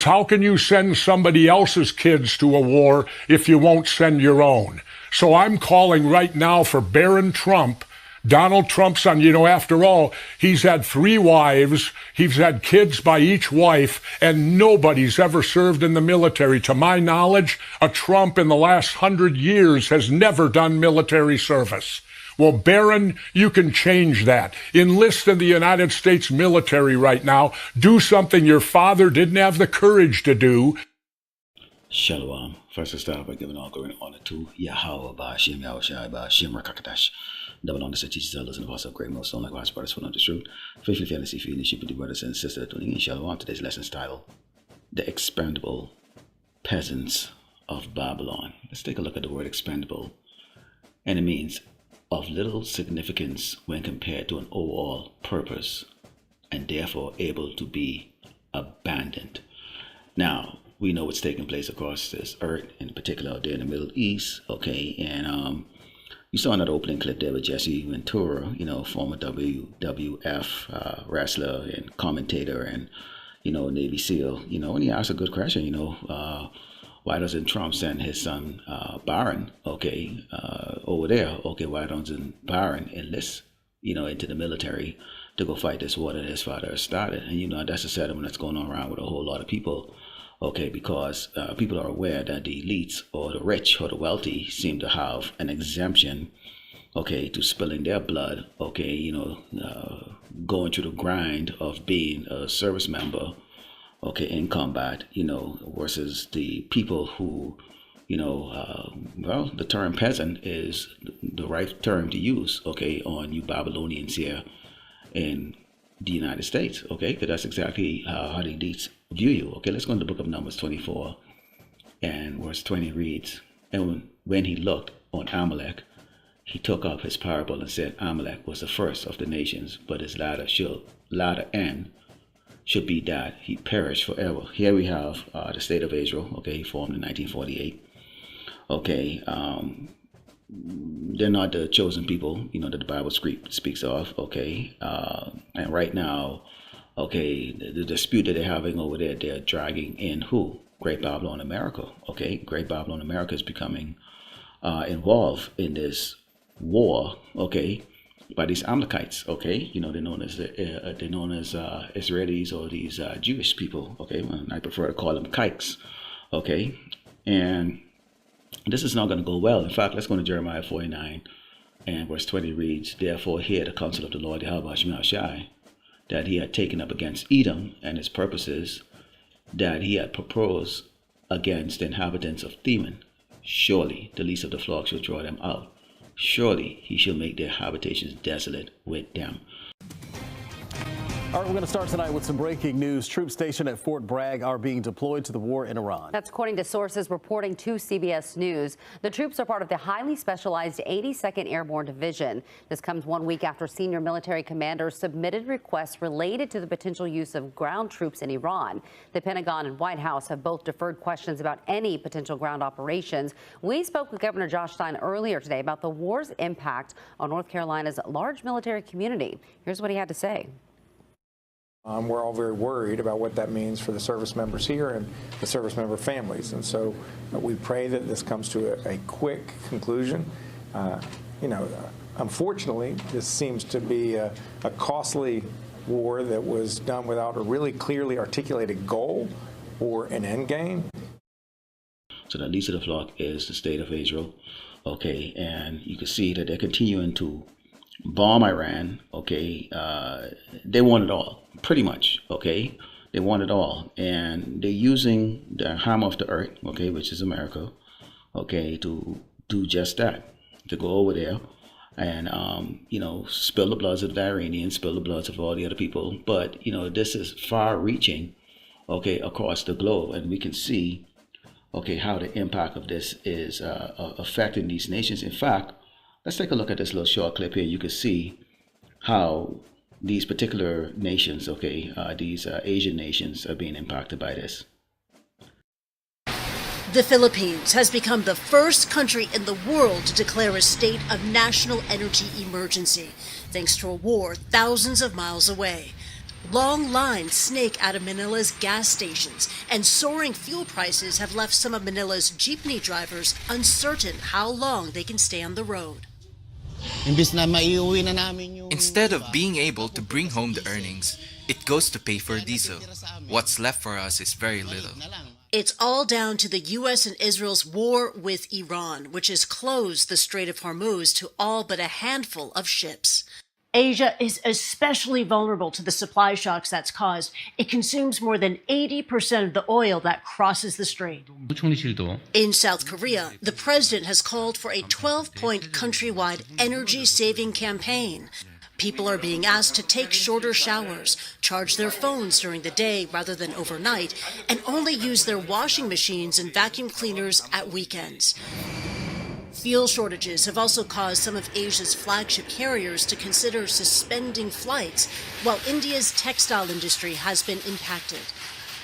How can you send somebody else's kids to a war if you won't send your own? So I'm calling right now for Barron Trump. Donald Trump's son, after all, he's had 3 wives, he's had kids by each wife, and nobody's ever served in the military. To my knowledge, a Trump in the last 100 years has never done military service. Well, Barron, you can change that. Enlist in the United States military right now. Do something your father didn't have the courage to do. Shalom. First, I start by giving all glory and honor to Yahweh, Ba'ashem, Yahushai, Ba'ashem, Rakakadash. Double on the teachers, elders, and apostles of great most, like wise brothers, full of the truth. Faithfully, fantasy, feeding the sheep of the brothers and sisters, tuning in. Shalom. Today's lesson is titled The Expendable Peasants of Babylon. Let's take a look at the word expendable. And it means of little significance when compared to an overall purpose, and therefore able to be abandoned. Now, we know what's taking place across this earth, in particular out there in the Middle East, okay? And you saw another opening clip there with Jesse Ventura, former WWF wrestler and commentator and, Navy SEAL, and he asked a good question, why doesn't Trump send his son Barron, over there? Okay, why doesn't Barron enlist, into the military to go fight this war that his father has started? And that's a sentiment that's going on around with a whole lot of people. Okay, because people are aware that the elites or the rich or the wealthy seem to have an exemption, to spilling their blood, going through the grind of being a service member, in combat, versus the people who, the term peasant is the right term to use, on you Babylonians here in the United States, because that's exactly how the elites view you. Okay, let's go into the book of Numbers 24 and verse 20 reads, and when he looked on Amalek, he took up his parable and said, Amalek was the first of the nations, but his latter end should be that he perished forever. Here we have the state of Israel, formed in 1948. They're not the chosen people, that the Bible speaks of, and right now, the dispute that they're having over there, they're dragging in who? Great Babylon America, Great Babylon America is becoming involved in this war, by these Amalekites, they're known as Israelis or these Jewish people, and I prefer to call them kikes, and this is not going to go well. In fact, let's go to Jeremiah 49 and verse 20 reads, therefore hear the counsel of the Lord, Yahweh Shai, that he had taken up against Edom and his purposes that he had proposed against the inhabitants of Theman. Surely the least of the flock shall draw them out. Surely he shall make their habitations desolate with them. All right, we're going to start tonight with some breaking news. Troops stationed at Fort Bragg are being deployed to the war in Iran. That's according to sources reporting to CBS News. The troops are part of the highly specialized 82nd Airborne Division. This comes 1 week after senior military commanders submitted requests related to the potential use of ground troops in Iran. The Pentagon and White House have both deferred questions about any potential ground operations. We spoke with Governor Josh Stein earlier today about the war's impact on North Carolina's large military community. Here's what he had to say. We're all very worried about what that means for the service members here and the service member families. And so we pray that this comes to a quick conclusion. Unfortunately, this seems to be a costly war that was done without a really clearly articulated goal or an end game. So the least of the flock is the state of Israel. And you can see that they're continuing to bomb Iran. They want it all, pretty much. They want it all, and they're using the hammer of the earth, which is America, to do just that, to go over there and spill the bloods of the Iranians, spill the bloods of all the other people. But this is far reaching, across the globe, and we can see how the impact of this is affecting these nations. In fact, let's take a look at this little short clip here. You can see how these particular nations, these Asian nations are being impacted by this. The Philippines has become the first country in the world to declare a state of national energy emergency, thanks to a war thousands of miles away. Long lines snake out of Manila's gas stations, and soaring fuel prices have left some of Manila's jeepney drivers uncertain how long they can stay on the road. Instead of being able to bring home the earnings, it goes to pay for diesel. What's left for us is very little. It's all down to the U.S. and Israel's war with Iran, which has closed the Strait of Hormuz to all but a handful of ships. Asia is especially vulnerable to the supply shocks that's caused. It consumes more than 80% of the oil that crosses the strait. In South Korea, the president has called for a 12-point countrywide energy-saving campaign. People are being asked to take shorter showers, charge their phones during the day rather than overnight, and only use their washing machines and vacuum cleaners at weekends. Fuel shortages have also caused some of Asia's flagship carriers to consider suspending flights, while India's textile industry has been impacted.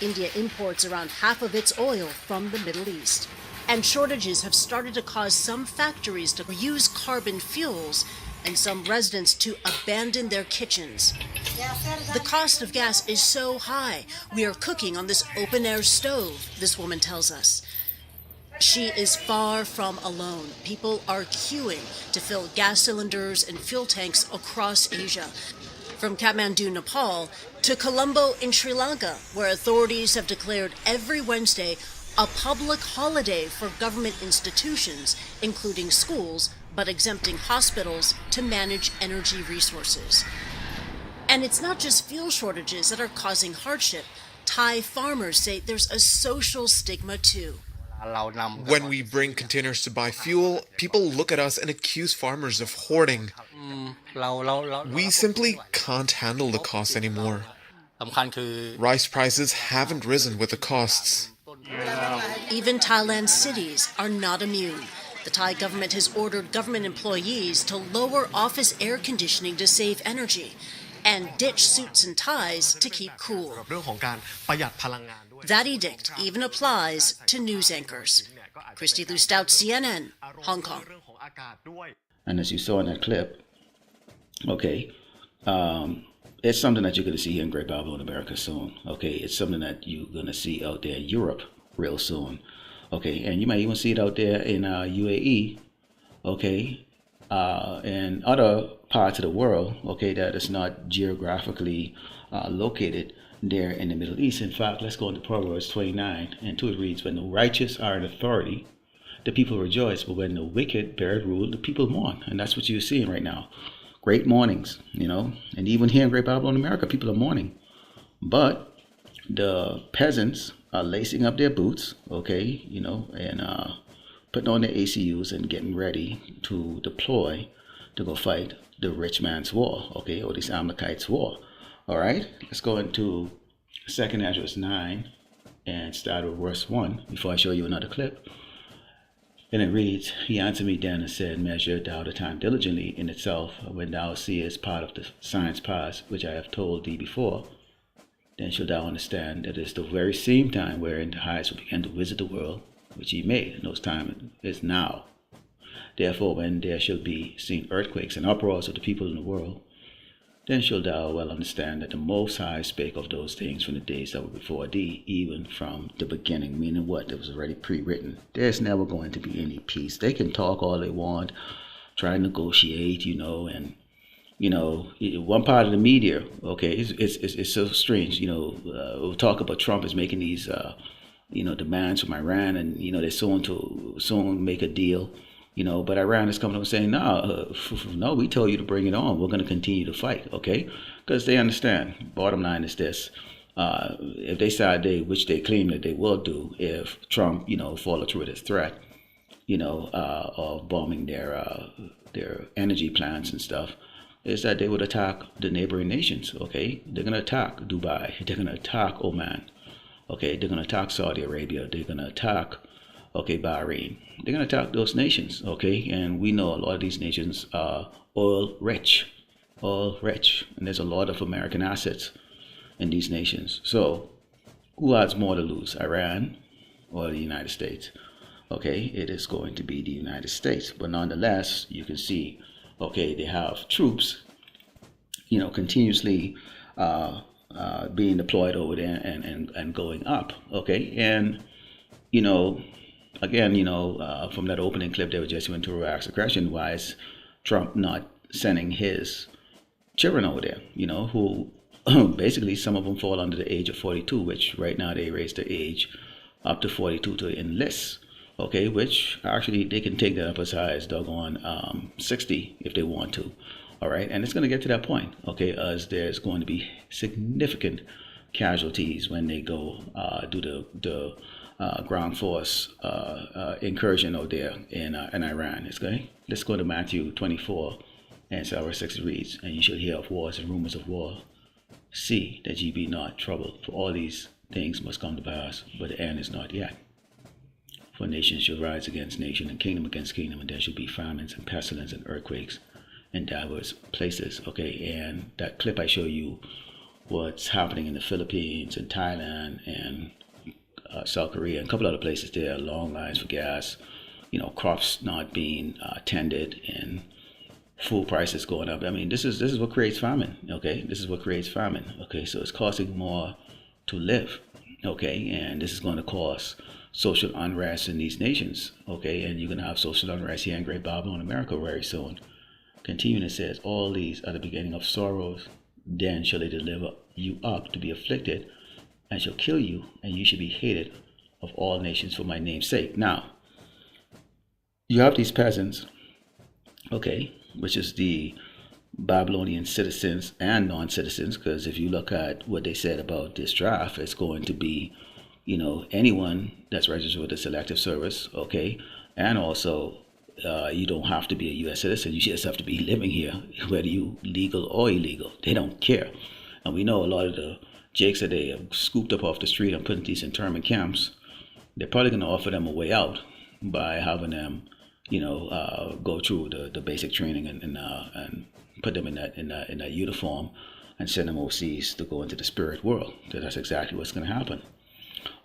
India imports around half of its oil from the Middle East. And shortages have started to cause some factories to use carbon fuels and some residents to abandon their kitchens. The cost of gas is so high, we are cooking on this open-air stove, this woman tells us. She is far from alone. People are queuing to fill gas cylinders and fuel tanks across Asia. From Kathmandu, Nepal, to Colombo in Sri Lanka, where authorities have declared every Wednesday a public holiday for government institutions, including schools, but exempting hospitals to manage energy resources. And it's not just fuel shortages that are causing hardship. Thai farmers say there's a social stigma too. When we bring containers to buy fuel, people look at us and accuse farmers of hoarding. We simply can't handle the costs anymore. Rice prices haven't risen with the costs. Even Thailand's cities are not immune. The Thai government has ordered government employees to lower office air conditioning to save energy and ditch suits and ties to keep cool. That edict even applies to news anchors. Christy Lu Stout, CNN, Hong Kong. And as you saw in that clip, okay, it's something that you're going to see here in Great Babylon, America soon. Okay, it's something that you're going to see out there in Europe real soon. Okay, and you might even see it out there in UAE. Okay, and other parts of the world. Okay, that is not geographically located there in the Middle East. In fact, let's go into Proverbs 29 and 2. It reads, "When the righteous are in authority, the people rejoice, but when the wicked bear rule, the people mourn." And that's what you're seeing right now. Great mournings, you know, and even here in Great Babylon, America, people are mourning. But the peasants are lacing up their boots, okay, you know, and putting on their ACUs and getting ready to deploy to go fight the rich man's war, okay, or this Amalekites' war. All right, let's go into 2nd Ezra 9 and start with verse 1 before I show you another clip. And it reads, "He answered me then and said, Measure thou the time diligently in itself, when thou seest part of the signs past, which I have told thee before. Then shalt thou understand that it is the very same time wherein the highest will begin to visit the world, which he made, and those time is now. Therefore, when there shall be seen earthquakes and uproars of the people in the world, then shalt thou well understand that the Most High spake of those things from the days that were before thee, even from the beginning." Meaning what? It was already pre-written. There's never going to be any peace. They can talk all they want, try to negotiate, you know, and, you know, one part of the media, okay, it's so strange, you know, we'll talk about Trump is making these, you know, demands from Iran, and, you know, they're soon make a deal. You know, but Iran is coming up and saying, no, we told you to bring it on. We're going to continue to fight, okay? Because they understand. Bottom line is this. If they decide which they claim that they will do, if Trump, you know, follow through with his threat, you know, of bombing their energy plants and stuff, is that they would attack the neighboring nations, okay? They're going to attack Dubai. They're going to attack Oman, okay? They're going to attack Saudi Arabia. They're going to attack, okay, Bahrain. They're going to attack those nations, okay? And we know a lot of these nations are oil rich, and there's a lot of American assets in these nations. So who has more to lose, Iran or the United States? Okay, it is going to be the United States. But nonetheless, you can see, okay, they have troops, you know, continuously being deployed over there and going up. Okay, and you know, again, from that opening clip they were just went to ask the question, why is Trump not sending his children over there? Who basically some of them fall under the age of 42, which right now they raised the age up to 42 to enlist. Okay, which actually they can take that up as high as doggone 60 if they want to. All right, and it's going to get to that point, okay, as there's going to be significant casualties when they go do the ground force incursion out there in Iran. Let's go to Matthew 24 and verse 6 reads, and you shall hear of wars and rumors of war. See that ye be not troubled, for all these things must come to pass, but the end is not yet. For nation shall rise against nation, and kingdom against kingdom, and there shall be famines and pestilence and earthquakes in diverse places. Okay, and that clip I show you what's happening in the Philippines and Thailand and South Korea and a couple other places. There are long lines for gas, crops not being tended, and food prices going up. I mean, this is what creates famine. Okay, this is what creates famine. Okay, so it's costing more to live. Okay, and this is going to cause social unrest in these nations. Okay, and you're going to have social unrest here in Great Babylon, America, very soon. Continuing, it says, all these are the beginning of sorrows. Then shall they deliver you up to be afflicted, and shall kill you, and you shall be hated of all nations for my name's sake. Now, you have these peasants, okay, which is the Babylonian citizens and non-citizens, because if you look at what they said about this draft, it's going to be, anyone that's registered with the Selective Service, okay, and also you don't have to be a U.S. citizen. You just have to be living here, whether you legal or illegal. They don't care. And we know a lot of the jakes that they have scooped up off the street and put in these internment camps, they're probably going to offer them a way out by having them, go through the basic training and put them in that uniform and send them overseas to go into the spirit world. So that's exactly what's going to happen.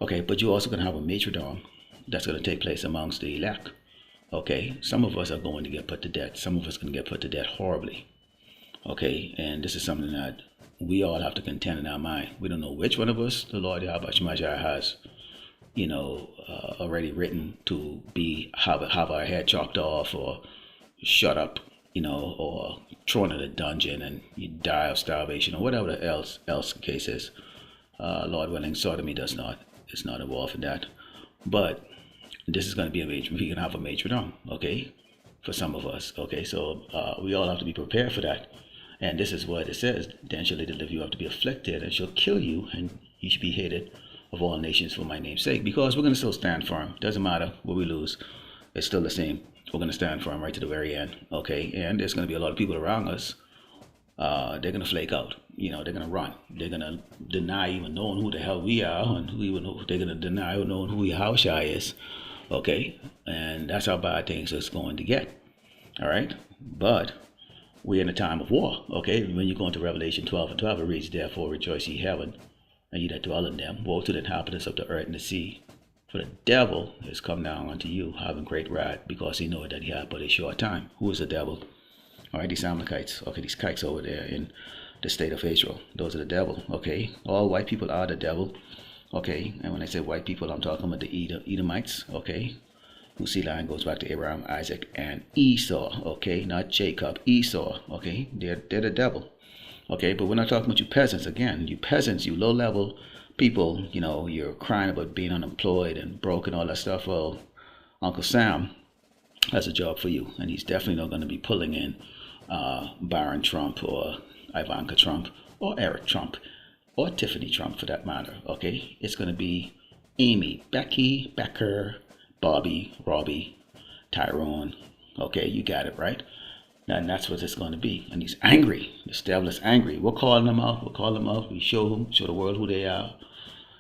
Okay, but you're also going to have a martyrdom that's going to take place amongst the elect. Okay, some of us are going to get put to death. Some of us are going to get put to death horribly. Okay, and this is something that we all have to contend in our mind. We don't know which one of us the Lord Yahweh Shemaiah has, already written to have our head chopped off or shut up, or thrown in a dungeon and you die of starvation or whatever else the case is. Lord willing, sodomy is not involved in that. But this is going to be we're going to have a major down, okay, for some of us, okay, so we all have to be prepared for that. And this is what it says, then shall they deliver you up to be afflicted, and shall kill you, and you shall be hated of all nations for my name's sake, because we're going to still stand firm. Doesn't matter what we lose, it's still the same. We're going to stand firm right to the very end, okay, and there's going to be a lot of people around us. They're going to flake out, they're going to run. They're going to deny even knowing who the hell we are, and they're going to deny knowing who Yahushua is. Okay, and that's how bad things is going to get. All right, but we're in a time of war. Okay, when you go into Revelation 12 and 12, it reads, therefore rejoice ye heaven, and ye that dwell in them. Woe to the inhabitants of the earth and the sea, for the devil is come down unto you, having great wrath, because he knoweth that he hath but a short time. Who is the devil? All right, these Amalekites. Okay, these kites over there in the state of Israel. Those are the devil. Okay, all white people are the devil. Okay, and when I say white people, I'm talking about the Edomites, okay, whose seed line goes back to Abraham, Isaac, and Esau, okay, not Jacob, Esau, okay, they're the devil, okay, but we're not talking about you peasants. Again, you peasants, you low-level people, you're crying about being unemployed and broke and all that stuff. Well, Uncle Sam has a job for you, and he's definitely not going to be pulling in Barron Trump or Ivanka Trump or Eric Trump, or Tiffany Trump for that matter, okay? It's going to be Amy, Becky, Becker, Bobby, Robbie, Tyrone, okay? You got it, right? And that's what it's going to be. And he's angry. This devil is angry. We'll call them out. We show the world who they are.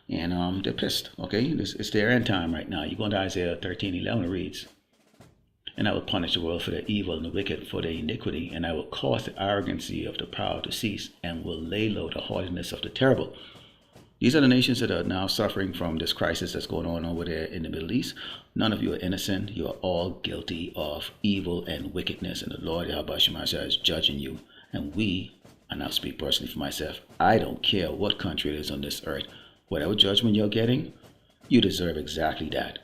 And they're pissed, okay? It's their end time right now. You go into Isaiah 13:11, it reads, and I will punish the world for their evil and the wicked for their iniquity, and I will cause the arrogancy of the proud to cease, and will lay low the haughtiness of the terrible. These are the nations that are now suffering from this crisis that's going on over there in the Middle East. None of you are innocent. You are all guilty of evil and wickedness, and the Lord Yahweh Shemaiah is judging you. And we and I'll speak personally for myself, I don't care what country it is on this earth. Whatever judgment you're getting, you deserve exactly that.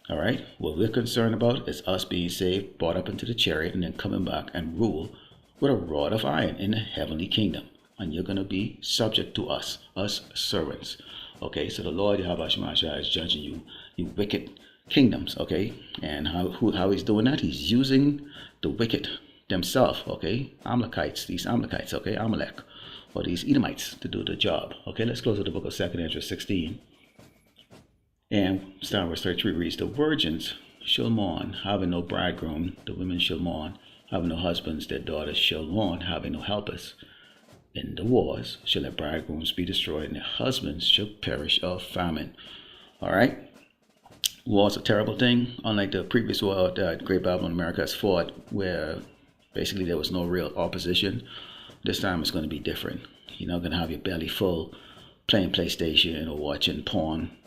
All right? What we're concerned about is us being saved, brought up into the chariot, and then coming back and rule with a rod of iron in the heavenly kingdom. And you're going to be subject to us servants. Okay? So the Lord Yahweh Shemashah is judging you, you wicked kingdoms. Okay? And how he's doing that? He's using the wicked themselves. Okay? These Amalekites. Okay? Amalek. Or these Edomites to do the job. Okay? Let's close with the book of 2 Ezra 16. And starting verse 33 reads, the virgins shall mourn, having no bridegroom. The women shall mourn, having no husbands. Their daughters shall mourn, having no helpers. In the wars shall their bridegrooms be destroyed, and their husbands shall perish of famine. All right? War is a terrible thing. Unlike the previous war that Great Babylon America has fought, where basically there was no real opposition, this time it's going to be different. You're not going to have your belly full playing PlayStation or watching porn,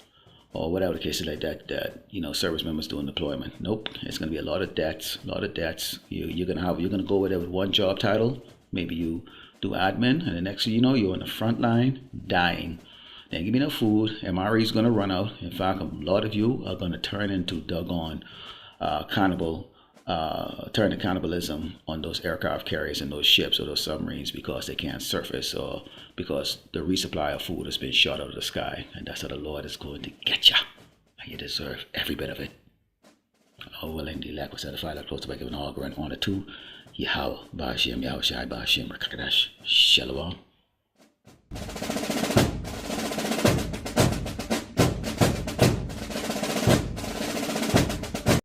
or whatever the case is like that service members do in deployment. Nope, it's going to be a lot of debts. You're going to go with it with one job title. Maybe you do admin, and the next thing you know, you're on the front line dying. Then give me no food. MRE is going to run out. In fact, a lot of you are going to turn into doggone turn to cannibalism on those aircraft carriers and those ships or those submarines because they can't surface, or because the resupply of food has been shot out of the sky. And that's how the Lord is going to get you. And you deserve every bit of it. Oh, well, indeed, like was edified, like close to by giving all glory and honor to Yahweh, Ba'ashem, Yahushai, Ba'ashem, Rakakadash, Shalom.